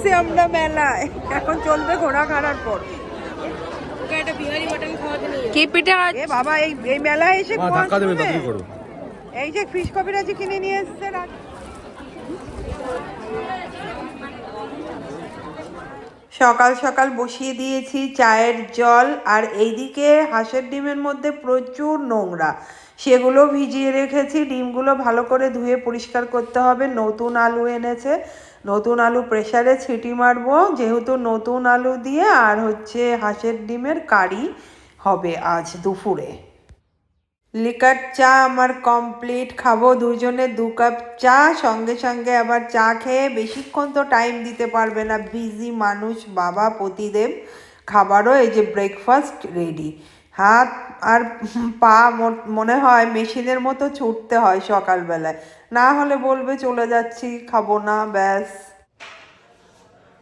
এসছি আমরা মেলায়, এখন চলবে ঘোড়া ঘাড়ার পর। কি পিঠা? এ বাবা, এই মেলায় এসে এই যে ফিশ কবিরাজি কিনে নিয়ে এসছে। সকাল সকাল বসিয়ে দিয়েছি চায়ের জল, আর এইদিকে হাঁসের ডিমের মধ্যে প্রচুর নোংরা, সেগুলো ভিজিয়ে রেখেছি। ডিমগুলো ভালো করে ধুয়ে পরিষ্কার করতে হবে। নতুন আলু এনেছে, নতুন আলু প্রেসারে ছিটি মারবো, যেহেতু নতুন আলু দিয়ে আর হচ্ছে হাঁসের ডিমের কারি হবে আজ দুপুরে। লিকার চা আমার কমপ্লিট, খাবো দুজনে 2 কাপ চা। সঙ্গে সঙ্গে আবার চা খেয়ে বেশিক্ষণ তো টাইম দিতে পারবে না, বিজি মানুষ বাবা পতিদেব। খাবারও এই যে ব্রেকফাস্ট রেডি। হাত আর পা মনে হয় মেশিনের মতো ছুটতে হয় সকালবেলায়, না হলে বলবে চলে যাচ্ছি, খাবো না, ব্যাস।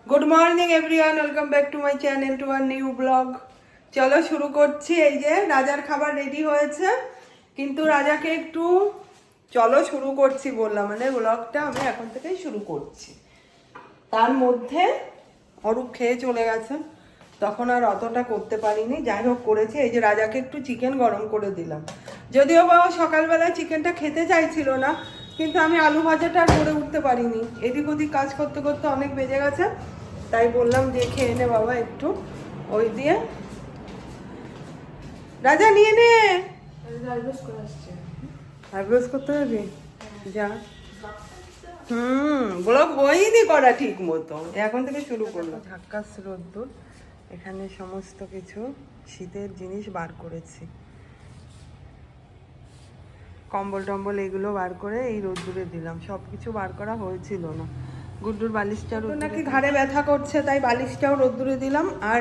Good morning everyone, welcome back to my channel, to our new blog. চলো শুরু করছি। এই যে রাজার খাবার রেডি হয়েছে, কিন্তু রাজাকে একটু চলো শুরু করছি বললাম, মানে ব্লগটা আমি এখন থেকেই শুরু করছি। তার মধ্যে অরূপ খেয়ে চলে গেছে, তখন আর অতটা করতে পারিনি, যাই হোক করেছি। এই যে রাজাকে একটু চিকেন গরম করে দিলাম, যদিও বাবা সকালবেলায় চিকেনটা খেতে চাইছিল না, কিন্তু আমি আলু ভাজাটা আর করে উঠতে পারিনি, এদিক ওদিক কাজ করতে করতে অনেক বেজে গেছে, তাই বললাম যে খেয়ে নে বাবা একটু। ওই দিয়ে রাজা নিয়ে নে, আইব্রোস করতে হবে, যা। ব্লগ হয়নি করা ঠিক মতো, এখন থেকে শুরু করলো। ঝাক্কাস রোদ্দুর, এখানে সমস্ত কিছু শীতের জিনিস বার করেছি, কম্বল টম্বল এগুলো বার করে এই রোদ্দুরে দিলাম। সব কিছু বার করা হয়েছিল না। গুড্ডুর বালিশটাও নাকি ঘাড়ে ব্যথা করছে, তাই বালিশটাও রোদ্দুরে দিলাম। আর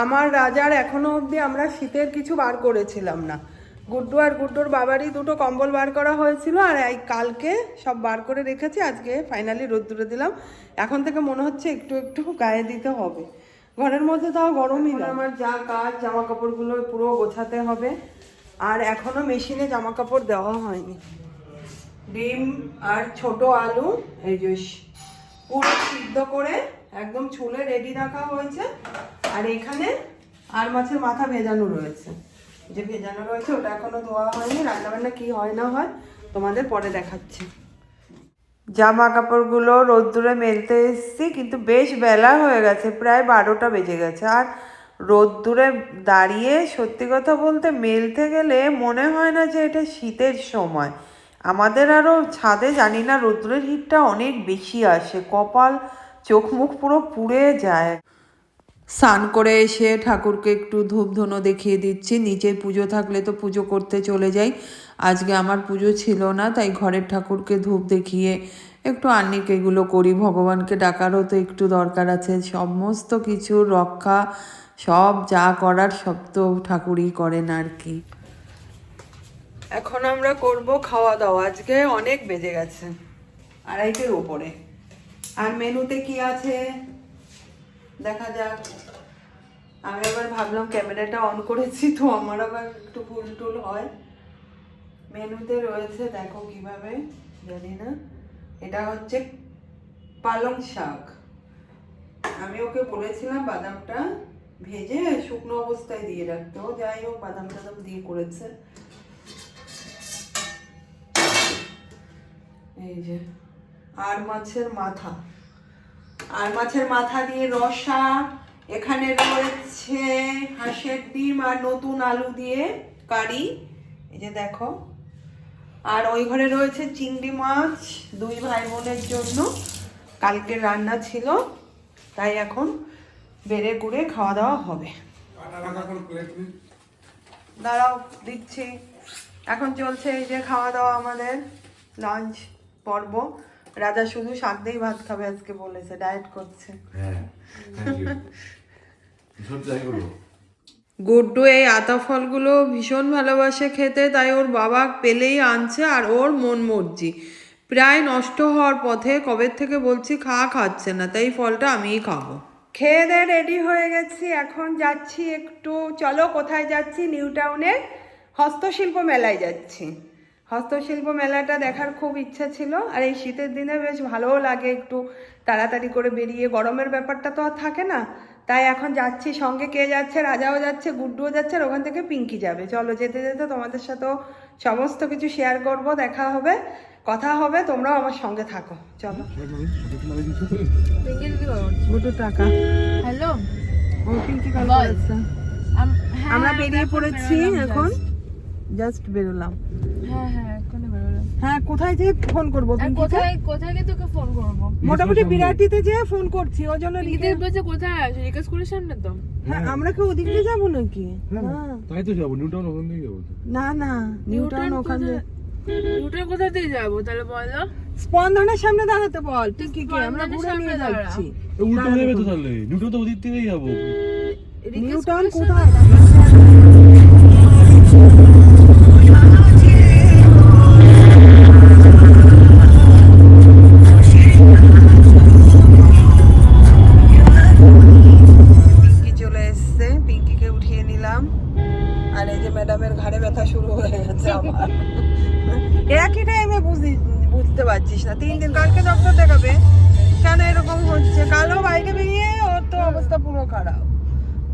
আমার রাজার এখনো অবধি আমরা শীতের কিছু বার করেছিলাম না। গুড্ডু আর গুড্ডুর বাবারই 2টো কম্বল বার করা হয়েছিল, আর এই কালকে সব বার করে রেখেছি, আজকে ফাইনালি রোদ্দুরে দিলাম। এখন থেকে মনে হচ্ছে একটু একটু গায়ে দিতে হবে, ঘরের মধ্যে তাও গরমই না। আমার যা কাজ, জামা কাপড়গুলো পুরো গোছাতে হবে, আর এখনো মেশিনে জামা কাপড় দেওয়া হয়নি। ডিম আর ছোট আলু এই যে পুরো সিদ্ধ করে একদম ছুলে রেডি রাখা হয়েছে, আর এখানে আর মাছের মাথা ভেজানো রয়েছে, যে ভেজানো রয়েছে ওটা এখনো ধোয়া হয়নি। রান্নাবান্না কি হয় না হয় তোমাদের পরে দেখাচ্ছি। জামা কাপড়গুলো রোদ্দুরে মেলতে এসেছি, কিন্তু বেশ বেলা হয়ে গেছে, প্রায় 12টা বেজে গেছে। আর রোদ্দুরে দাঁড়িয়ে সত্যি কথা বলতে মেলতে গেলে মনে হয় না যে এটা শীতের সময়। আমাদের আরও ছাদে জানি না রোদ্দুরের হিটটা অনেক বেশি আসে, কপাল চোখ মুখ পুরো পুড়ে যায়। স্নান করে এসে ঠাকুরকে একটু ধূপ ধুনো দেখিয়ে দিচ্ছি। নিচে পুজো থাকলে তো পুজো করতে চলে যাই, আজকে আমার পুজো ছিল না, তাই ঘরের ঠাকুরকে ধূপ দেখিয়ে একটু আহ্নিক এগুলো করি। ভগবানকে ডাকারও তো একটু দরকার আছে, সমস্ত কিছুর রক্ষা সব যা করার সব তো ঠাকুরই করেন আর কি। এখন আমরা করব খাওয়া দাওয়া, আজকে অনেক বেজে গেছে, 2:30-এর উপরে। আর মেনুতে কি আছে দেখা যাক। আমি আবার ভাবলাম ক্যামেরাটা অন করেছি তো আমার আবার একটু ভুল টুল হয়। মেনুতে রয়েছে দেখো কিভাবে, জানি না, এটা হচ্ছে পালং শাক। আমি ওকে বলেছিলাম বাদামটা ভেজে শুকনো অবস্থায় দিয়ে রাখতে, ও যাই হোক বাদাম টাদাম দিয়ে করেছে। এই যে আর মাছের মাথা, আর মাছের মাথা দিয়ে রসা। এখানে রয়েছে হাঁসের ডিম আর নতুন আলু দিয়ে কারি, এই যে দেখো। আর ওই ঘরে রয়েছে চিংড়ি মাছ 2 ভাই বোনের জন্য, কালকে রান্না ছিল, তাই এখন বেড়ে গুড়ে খাওয়া দাওয়া হবে। দাঁড়াও দিচ্ছি। এখন চলছে এই যে খাওয়া দাওয়া, আমাদের লাঞ্চ পর্ব। রাজা শুধু শাক দিয়েই ভাত খাবে আজকে বলেছে, ডায়েট করছে। গুড্ডু এই আতা ফলগুলো ভীষণ ভালোবাসে খেতে, তাই ওর বাবা পেলেই আনছে, আর ওর মন মর্জি। প্রায় নষ্ট হওয়ার পথে, কবে থেকে বলছি খাচ্ছে না, তাই ফলটা আমিই খাবো। খেয়ে দিয়ে রেডি হয়ে গেছি, এখন যাচ্ছি একটু, চলো কোথায় যাচ্ছি, নিউ টাউনের হস্তশিল্প মেলায় যাচ্ছি। হস্তশিল্প মেলাটা দেখার খুব ইচ্ছা ছিল, আর এই শীতের দিনে বেশ ভালোও লাগে একটু, তাড়াতাড়ি করে বেরিয়ে, গরমের ব্যাপারটা তো আর থাকে না, তাই এখন যাচ্ছি। সঙ্গে কে যাচ্ছে? রাজাও যাচ্ছে, গুড্ডুও যাচ্ছে, আর ওখান থেকে পিঙ্কি যাবে। চলো, যেতে যেতে তোমাদের সাথেও সমস্ত কিছু শেয়ার করব, দেখা হবে, কথা হবে, তোমরাও আমার সঙ্গে থাকো। চলো। গুড্ডু টাকা। হ্যালো, ও পিঙ্কি কল করেছে। আমরা বেরিয়ে পড়েছি এখন, জাস্ট বেরোলাম। হ্যাঁ এখনই বেরোলাম। হ্যাঁ, কোথায় যে ফোন করবো? কোথায় গিয়ে তোকে ফোন করবো? মোটামুটি বিরাটিতে যে ফোন করছি, ওই জন্য বলছে কোথায় আছে, জিজ্ঞেস করে সামনে তো। হ্যাঁ, আমরা কি ওদিক দিয়ে যাবো নাকি? তাই তো যাবো, নিউটাউন ওখান থেকে যাবো। না, নিউটাউন ওখান দিয়ে। নিউটাউন কোথা দিয়ে যাবো তাহলে বলো? স্পন্দনের সামনে দাঁড়াতে বল পিঙ্কিকে, আমরা ঘুরে নিয়ে যাচ্ছি। উল্টো নেবে তো তাহলে, নিউটাউন তো ওদিক থেকেই যাবো। নিউটাউন কোথায়? পিঙ্কি চলে এসছে, পিঙ্কিকে উঠিয়ে নিলাম। আর এই যে ম্যাডামের ঘাড়ে ব্যথা শুরু হয়ে গেছে আমার। একই টাইমে বুঝতে পারছিস না, 3 দিন। কালকে ডক্টর দেখাবে, কেন এরকম হচ্ছে? কালও বাইরে বেরিয়ে ওর তো অবস্থা পুরো খারাপ,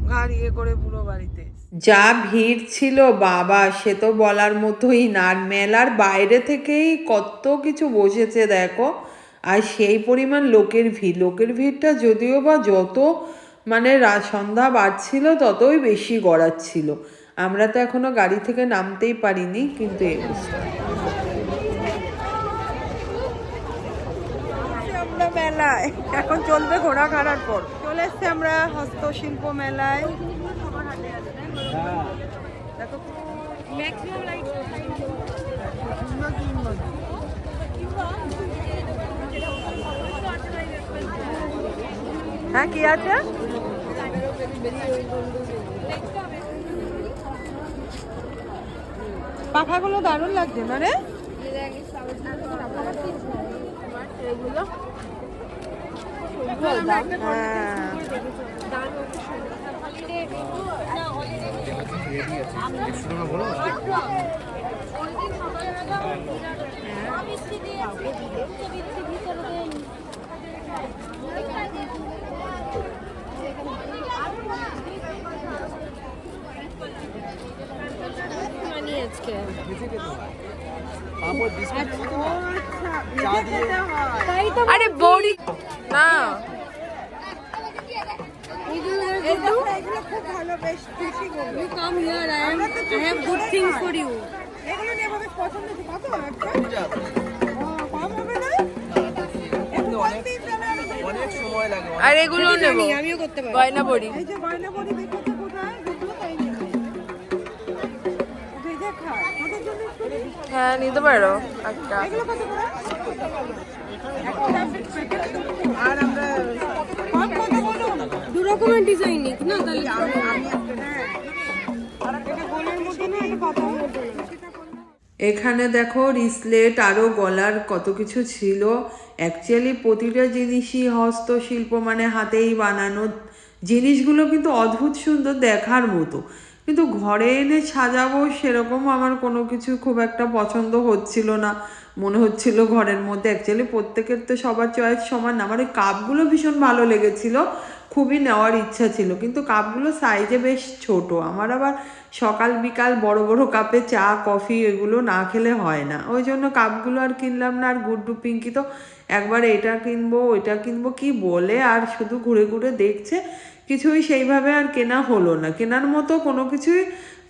ঘাড় ইয়ে করে পুরো বাড়িতে। যা ভিড় ছিল বাবা, সে তো বলার মতোই না। মেলার বাইরে থেকেই কত কিছু বসেছে দেখো, আর সেই পরিমাণ লোকের ভিড়টা যদিও বা যত মানে সন্ধ্যা বাড়ছিল ততই বেশি গড়াচ্ছিল। আমরা তো এখনো গাড়ি থেকে নামতেই পারিনি, কিন্তু এই অবস্থা। আমরা মেলায় এখন চলবে ঘোরাঘাড়ার পর। চলে এসছি আমরা হস্তশিল্প মেলায়। হ্যাঁ, কি আছে? পাখাগুলো দারুণ লাগছে না রে? আরে বড়ি না, খুব ভালো, বেশ খুশি করবে। you come here, I have good things for you. এগুলো নিয়ে আমাদের পছন্দ হচ্ছে। কত একটা? কম হবে না? অনেক সময় লাগে। আর এগুলো নেব, আমিও করতে পারি। গয়না বড়ি। এই যে গয়না বড়ি দেখেছে কোথায়? দুটো তাই নেবে। ভেজে খায়। কত জন্য করে? হ্যাঁ নিতে পারো একটা। এগুলো কত করে? আর আমরা কম কত বলো? দু রকমের ডিজাইন নিক না তাহলে। এখানে দেখো রিসলেট, আরও গলার কত কিছু ছিল। অ্যাকচুয়ালি প্রতিটা জিনিসই হস্তশিল্প, মানে হাতেই বানানো জিনিসগুলো, কিন্তু অদ্ভুত সুন্দর দেখার মতো। কিন্তু ঘরে এনে সাজাবো সেরকম আমার কোনো কিছু খুব একটা পছন্দ হচ্ছিল না। মনে হচ্ছিল ঘরের মধ্যে, অ্যাকচুয়ালি প্রত্যেকের তো সবার চয়েস সমান না। আমার ওই কাপগুলো ভীষণ ভালো লেগেছিলো, খুবই নেওয়ার ইচ্ছা ছিল, কিন্তু কাপগুলো সাইজে বেশ ছোট। আমার আবার সকাল বিকাল বড় বড় কাপে চা কফি এগুলো না খেলে হয় না, ওই জন্য কাপগুলো আর কিনলাম না। আর গুড্ডু পিঙ্কি তো একবার এটা কিনবো ওইটা কিনবো কি বলে আর শুধু ঘুরে ঘুরে দেখছে, কিছুই সেইভাবে আর কেনা হলো না। কেনার মতো কোনো কিছুই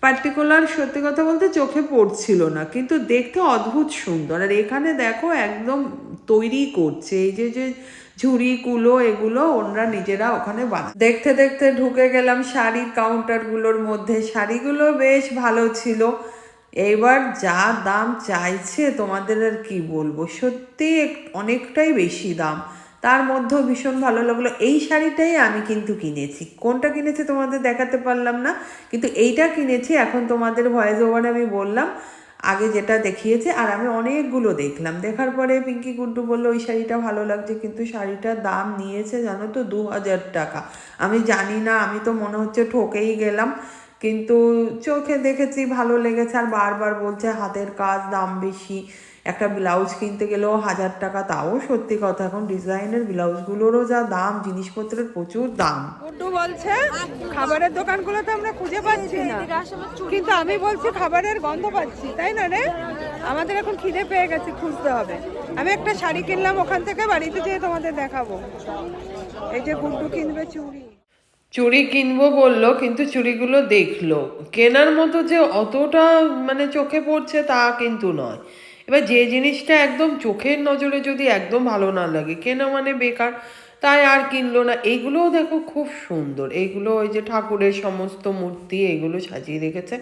পার্টিকুলার সত্যি কথা বলতে চোখে পড়ছিল না, কিন্তু দেখতে অদ্ভুত সুন্দর। আর এখানে দেখো একদম তৈরি করছে, এই যে যে ঝুড়ি কুলো এগুলো ওনারা নিজেরা ওখানে বানায়। দেখতে দেখতে ঢুকে গেলাম শাড়ির কাউন্টারগুলোর মধ্যে। শাড়িগুলো বেশ ভালো ছিল। এইবার যা দাম চাইছে তোমাদের আর কি বলবো, সত্যি অনেকটাই বেশি দাম। তার মধ্যেও ভীষণ ভালো লাগলো। এই শাড়িটাই আমি কিন্তু কিনেছি, কোনটা কিনেছি তোমাদের দেখাতে পারলাম না, কিন্তু এইটা কিনেছি। এখন তোমাদের ভয়েস ওভারে আমি বললাম, আগে যেটা দেখিয়েছে। আর আমি অনেকগুলো দেখলাম, দেখার পরে পিঙ্কি গুড্ডু বললো ওই শাড়িটা ভালো লাগছে, কিন্তু শাড়িটার দাম নিয়েছে জানো তো 2000 টাকা। আমি জানি না, আমি তো মনে হচ্ছে ঠকেই গেলাম, কিন্তু চোখে দেখেছি ভালো লেগেছে, আর বারবার বলছে হাতের কাজ, দাম বেশি। একটা ব্লাউজ কিনতে গেলেও 1000 টাকা, তাও সত্যি কথা, এখন ডিজাইনের ব্লাউজগুলোরও যা দাম, জিনিসপত্রের প্রচুর দাম। গুড্ডু বলছে খাবারের দোকানগুলোতে আমরা খুঁজে পাচ্ছি না, কিন্তু আমি বলছি খাবারের গন্ধ পাচ্ছি, তাই না রে? আমাদের এখন খিদে পেয়ে গেছে, খুঁজতে হবে। আমি একটা শাড়ি কিনলাম ওখান থেকে, বাড়িতে যেয়ে তোমাদের দেখাবো। এই যে গুড্ডু কিনবে চুড়ি কিনবো বললো, কিন্তু চুড়িগুলো দেখলো, কেনার মতো যে অতটা মানে চোখে পড়ছে তা কিন্তু নয়। এবার যে জিনিসটা একদম চোখের নজরে যদি একদম ভালো না লাগে, কেনা মানে বেকার, তাই আর কিনলো না। এইগুলোও দেখো খুব সুন্দর, এইগুলো ওই যে ঠাকুরের সমস্ত মূর্তি এগুলো সাজিয়ে রেখেছে।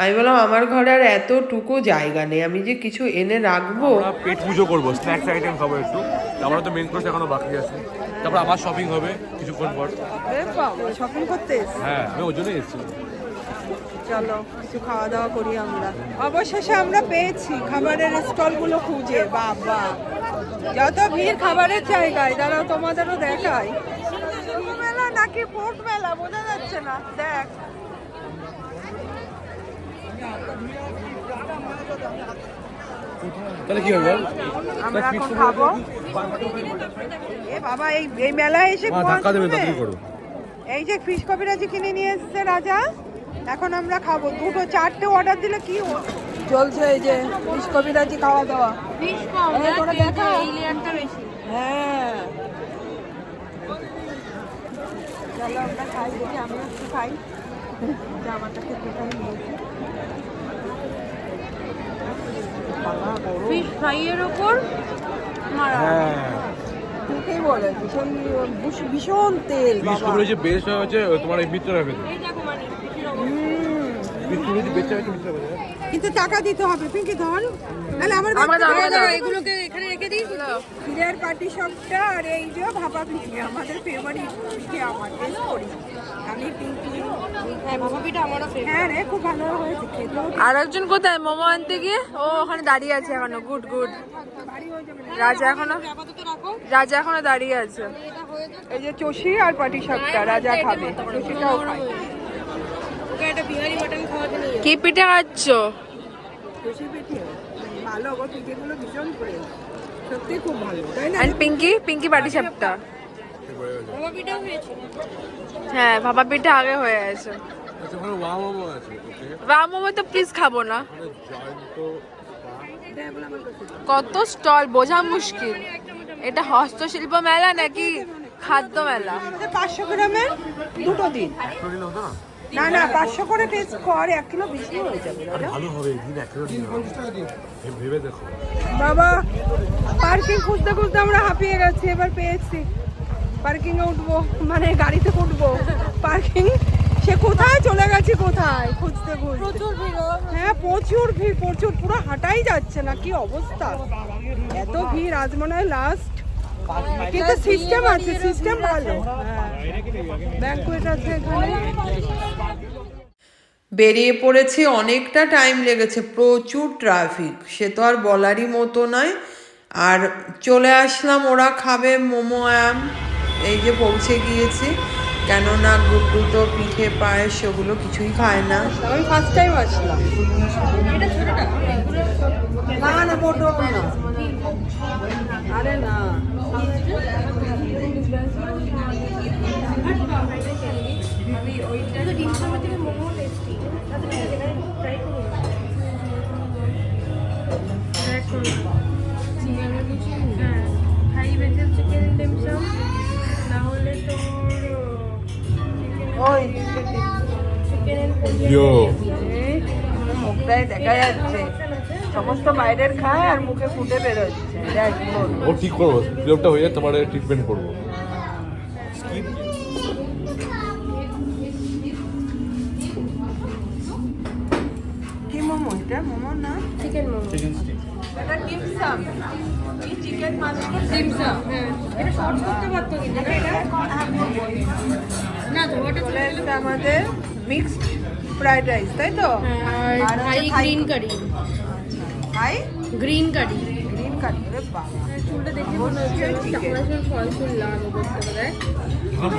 আমি বললাম আমার ঘরে আর এতটুকু জায়গা নেই, আমি যে কিছু এনে রাখবো। আমরা পেট পুজো করবো, স্ন্যাক্স আইটেম খাবো একটু, আমরা তো মেন কোর্স এখনো বাকি আছে, তারপর আমার শপিং হবে কিছুক্ষণ পর। শপিং করতে? হ্যাঁ, আমি ওই জন্যই এসেছি। চলো কিছু খাওয়া দাওয়া করি আমরা। অবশেষে আমরা পেয়েছি খাবারের স্টলগুলো খুঁজে। বাবা যত ভিড় খাবারের জায়গায়, দাঁড়াও তোমাদেরও দেখাই। মেলা নাকি পোর্ট মেলা বোঝা যাচ্ছে না, দেখ। তাহলে কি হবে? আমরা এখন খাবো। এ বাবা, এই মেলায় এসে ধাক্কা দেবে, তাড়াতাড়ি করো। এই যে ফিশ কবিরাজি কিনে নিয়ে এসেছে রাজা, এখন আমরা খাবো। 2-4টে অর্ডার দিলে কি চলছে? এই যে ফিশ কবিরাজি খাওয়া দাওয়া। ফিশ কম, এই তোরা দেখা। এই লেয়ারটা বেশি। হ্যাঁ চলো আমরা খাই, দেখি আমি একটু খাই। জামাটাকে কোথায় নিয়েছি? ফিশ ফ্রাইয়ের ওপর মারা। ঠিকই বলে, ভীষণ তেল। ফিশ কভারেজ বেস্ট হচ্ছে তোমার এই মিত্র রাখবে। এই দেখো মানে ফিশ কভারেজ বেস্ট হচ্ছে মিত্র রাখবে। কিন্তু টাকা দিতে হবে। পিঙ্কি ধর, নাহলে আমার এগুলোকে এখানে রেখে দিই। ক্ষীরের পাটি সবটা, আর এই যে ভাপা পিঠে আমাদের ফেভারিট পিঠে, আমার টেস্ট করি আমি। পিঙ্কি হ্যাঁ, ভাপা পিঠা আমারও ফেভারিট। হ্যাঁ রে, খুব ভালো হয়েছে খেতেও। আর একজন কোথায় মোমো আনতে গিয়ে? ও ওখানে দাঁড়িয়ে আছে এখনো। Good good. রাজা এখনো দাঁড়িয়ে আছে। এই যে চষি আর পাটি সাপটা রাজা খাবে, চষিটাও খায়। কি পিঠে খাচ্ছ? চষি পিঠে ভালো গো, পিঠেগুলো ভীষণ করে, সত্যি খুব ভালো, তাই না? আর পিঙ্কি পাটি সাপটা। হ্যাঁ, ভাপা পিঠা আগে হয়ে আছে। আচ্ছা, ওখানে ওয়া মোমো আছে। ওয়া মোমো তো প্লিজ খাবো না। কত স্টল বোঝা মুশকিল। এটা হস্তশিল্প মেলা নাকি খাদ্য মেলা? 500 গ্রামের 2টো দিন। না না, 500 করে টেস্ট কর, 1 কিলো বেশি হয়ে যাবে। ভালো হবে, দিন 1 কিলো দিন ভেবে দেখো। বাবা, পার্কিং খুঁজতে খুঁজতে আমরা হাঁপিয়ে গেছি, এবার পেয়েছি। পার্কিং এ উঠবো, মানে গাড়িতে উঠবো। পার্কিং সে কোথায় চলে গেছি, কোথায় খুঁজতে খুঁজতে। প্রচুর ভিড়। হ্যাঁ প্রচুর ভিড়, প্রচুর, পুরো হাঁটাই যাচ্ছে না, কি অবস্থা, এত ভিড়। আজ মনে হয় লাস্ট, কিন্তু সিস্টেম আছে, সিস্টেম ভালো। ব্যাংকুয়েট আছে এখানে। বেরিয়ে পড়েছি, অনেকটা টাইম লেগেছে, প্রচুর ট্রাফিক, সে তো আর বলারই মতো নয়। আর চলে আসলাম, ওরা খাবে মোমো অ্যাম, এই যে পৌঁছে গিয়েছি। কেননা গুড্ডু তো পিঠে পায়েস ওগুলো কিছুই খায় না। আমি ফার্স্ট টাইম আসলাম। না না, বড় না, আরে না। ওই মুখটাই দেখা যাচ্ছে, সমস্ত বাইরের খায় আর মুখে ফুটে বেরোচ্ছে। ও ঠিক করবো, ফিল্মটা হয়ে যায়, তোমার ট্রিটমেন্ট করবো। কি মোমো এটা? মোমো না, চিকেন মোমো। Chicken stick. এটা ডিমসাম, এই চিকেন মাশরুম ডিমসাম। হ্যাঁ, এটা শর্ট করতে পারতো কিন্তু না, ধোয়াটা চলে এসছে আমাদের মিক্সড ফ্রাইড রাইস, তাই তো? আর থাই গ্রিন কারি। হাই গ্রিন কারি। গ্রিন কারি, রে বাবা, চুলটা দেখে মনে হচ্ছে চাকলাসন ফল ফুল লাল করতে পারে। হ্যাঁ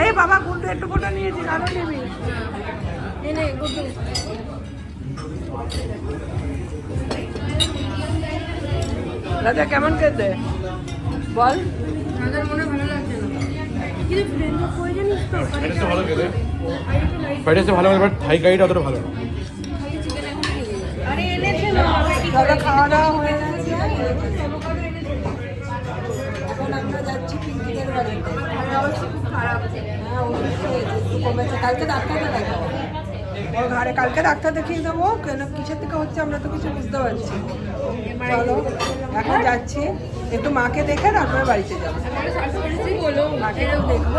এই বাবা গুন্ডু একটু ফটো নিয়েছি, আরো নিবি? রাজা কেমন খেতে বল? ভালো খেতে, ফ্রাইড রাইসটা ভালো লাগে, বাট থাই কারিটা অতটা ভালো না। দাদা খাওয়া দাওয়া হয়ে গেছে, এখন আমরা যাচ্ছি পিঙ্কিদের বাড়িতে। হ্যাঁ, অসুস্থ হয়েছে, একটু কমেছে। কালকে ডাক্তারকে দেখাবো ওর ঘাড়ে, কালকে ডাক্তার দেখিয়ে দেবো। কেন কিসের থেকে হচ্ছে আমরা তো কিছু বুঝতে পারছি। চলো এখন যাচ্ছি, একটু মাকে দেখে তারপরে বাড়িতে যাবো। মাকেও দেখবো।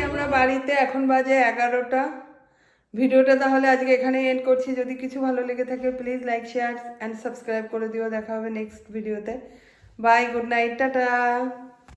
আমরা বাড়িতে, এখন বাজে 11টা। ভিডিওটা তাহলে আজকে এখানে এন্ড করছি। যদি কিছু ভালো লেগে থাকে please like, share and subscribe করে দিও। দেখা হবে নেক্সট ভিডিওতে। Bye, good night, tata.